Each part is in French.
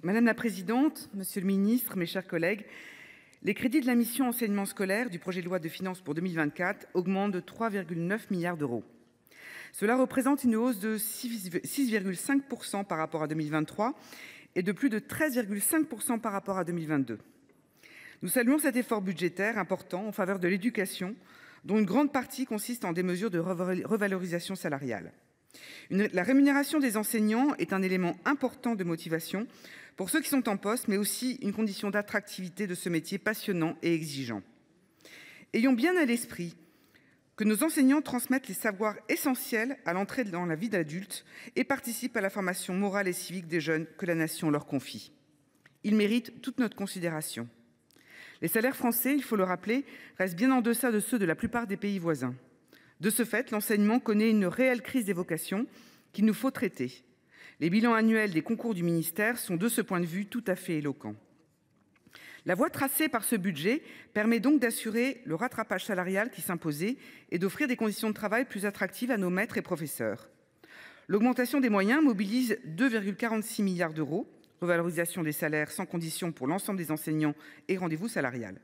Madame la présidente, monsieur le ministre, mes chers collègues, les crédits de la mission enseignement scolaire du projet de loi de finances pour 2024 augmentent de 3,9 milliards d'euros. Cela représente une hausse de 6,5% par rapport à 2023 et de plus de 13,5% par rapport à 2022. Nous saluons cet effort budgétaire important en faveur de l'éducation, dont une grande partie consiste en des mesures de revalorisation salariale. La rémunération des enseignants est un élément important de motivation pour ceux qui sont en poste, mais aussi une condition d'attractivité de ce métier passionnant et exigeant. Ayons bien à l'esprit que nos enseignants transmettent les savoirs essentiels à l'entrée dans la vie d'adulte et participent à la formation morale et civique des jeunes que la nation leur confie. Ils méritent toute notre considération. Les salaires français, il faut le rappeler, restent bien en deçà de ceux de la plupart des pays voisins. De ce fait, l'enseignement connaît une réelle crise des vocations qu'il nous faut traiter. Les bilans annuels des concours du ministère sont de ce point de vue tout à fait éloquents. La voie tracée par ce budget permet donc d'assurer le rattrapage salarial qui s'imposait et d'offrir des conditions de travail plus attractives à nos maîtres et professeurs. L'augmentation des moyens mobilise 2,46 milliards d'euros, revalorisation des salaires sans condition pour l'ensemble des enseignants et rendez-vous salarial.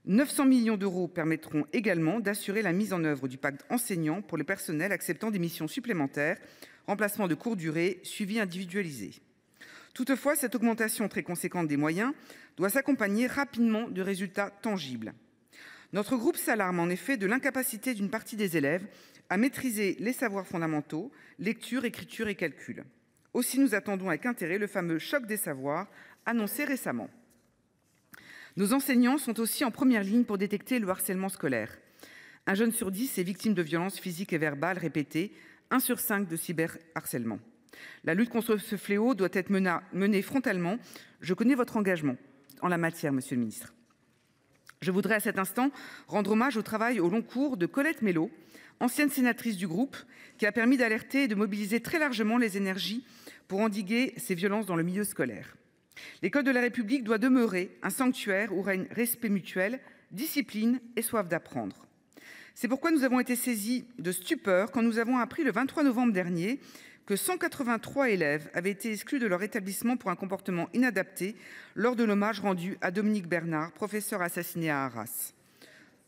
900 millions d'euros permettront également d'assurer la mise en œuvre du pacte enseignant pour les personnels acceptant des missions supplémentaires, remplacement de courte durée, suivi individualisé. Toutefois, cette augmentation très conséquente des moyens doit s'accompagner rapidement de résultats tangibles. Notre groupe s'alarme en effet de l'incapacité d'une partie des élèves à maîtriser les savoirs fondamentaux, lecture, écriture et calcul. Aussi, nous attendons avec intérêt le fameux choc des savoirs annoncé récemment. Nos enseignants sont aussi en première ligne pour détecter le harcèlement scolaire. 1 jeune sur 10 est victime de violences physiques et verbales répétées, 1 sur 5 de cyberharcèlement. La lutte contre ce fléau doit être menée frontalement. Je connais votre engagement en la matière, monsieur le ministre. Je voudrais à cet instant rendre hommage au travail au long cours de Colette Mélot, ancienne sénatrice du groupe, qui a permis d'alerter et de mobiliser très largement les énergies pour endiguer ces violences dans le milieu scolaire. L'école de la République doit demeurer un sanctuaire où règne respect mutuel, discipline et soif d'apprendre. C'est pourquoi nous avons été saisis de stupeur quand nous avons appris le 23 novembre dernier que 183 élèves avaient été exclus de leur établissement pour un comportement inadapté lors de l'hommage rendu à Dominique Bernard, professeur assassiné à Arras.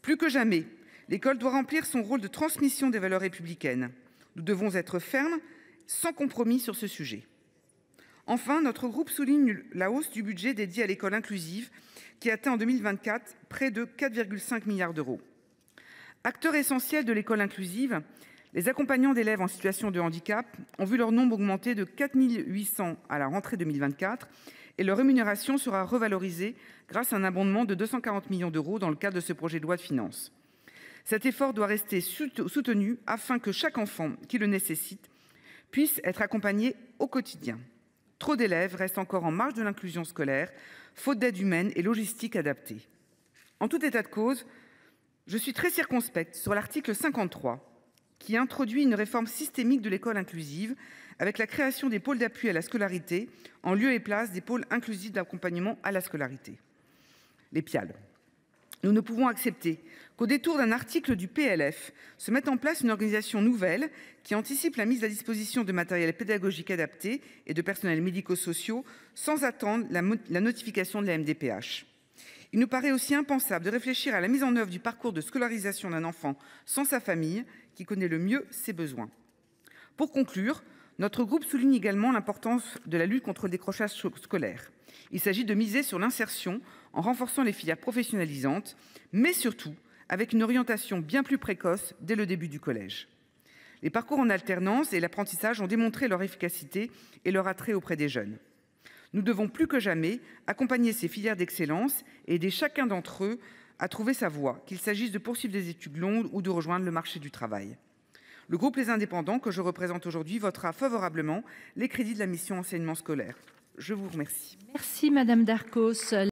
Plus que jamais, l'école doit remplir son rôle de transmission des valeurs républicaines. Nous devons être fermes, sans compromis sur ce sujet. Enfin, notre groupe souligne la hausse du budget dédié à l'école inclusive qui atteint en 2024 près de 4,5 milliards d'euros. Acteurs essentiels de l'école inclusive, les accompagnants d'élèves en situation de handicap ont vu leur nombre augmenter de 4 800 à la rentrée 2024 et leur rémunération sera revalorisée grâce à un abondement de 240 millions d'euros dans le cadre de ce projet de loi de finances. Cet effort doit rester soutenu afin que chaque enfant qui le nécessite puisse être accompagné au quotidien. Trop d'élèves restent encore en marge de l'inclusion scolaire, faute d'aide humaine et logistique adaptée. En tout état de cause, je suis très circonspecte sur l'article 53, qui introduit une réforme systémique de l'école inclusive, avec la création des pôles d'appui à la scolarité, en lieu et place des pôles inclusifs d'accompagnement à la scolarité, les PIAL. Nous ne pouvons accepter qu'au détour d'un article du PLF se mette en place une organisation nouvelle qui anticipe la mise à disposition de matériel pédagogique adapté et de personnels médico-sociaux sans attendre la notification de la MDPH. Il nous paraît aussi impensable de réfléchir à la mise en œuvre du parcours de scolarisation d'un enfant sans sa famille, qui connaît le mieux ses besoins. Pour conclure, notre groupe souligne également l'importance de la lutte contre le décrochage scolaire. Il s'agit de miser sur l'insertion en renforçant les filières professionnalisantes, mais surtout avec une orientation bien plus précoce dès le début du collège. Les parcours en alternance et l'apprentissage ont démontré leur efficacité et leur attrait auprès des jeunes. Nous devons plus que jamais accompagner ces filières d'excellence et aider chacun d'entre eux à trouver sa voie, qu'il s'agisse de poursuivre des études longues ou de rejoindre le marché du travail. Le groupe Les Indépendants, que je représente aujourd'hui, votera favorablement les crédits de la mission enseignement scolaire. Je vous remercie. Merci Madame Darcos.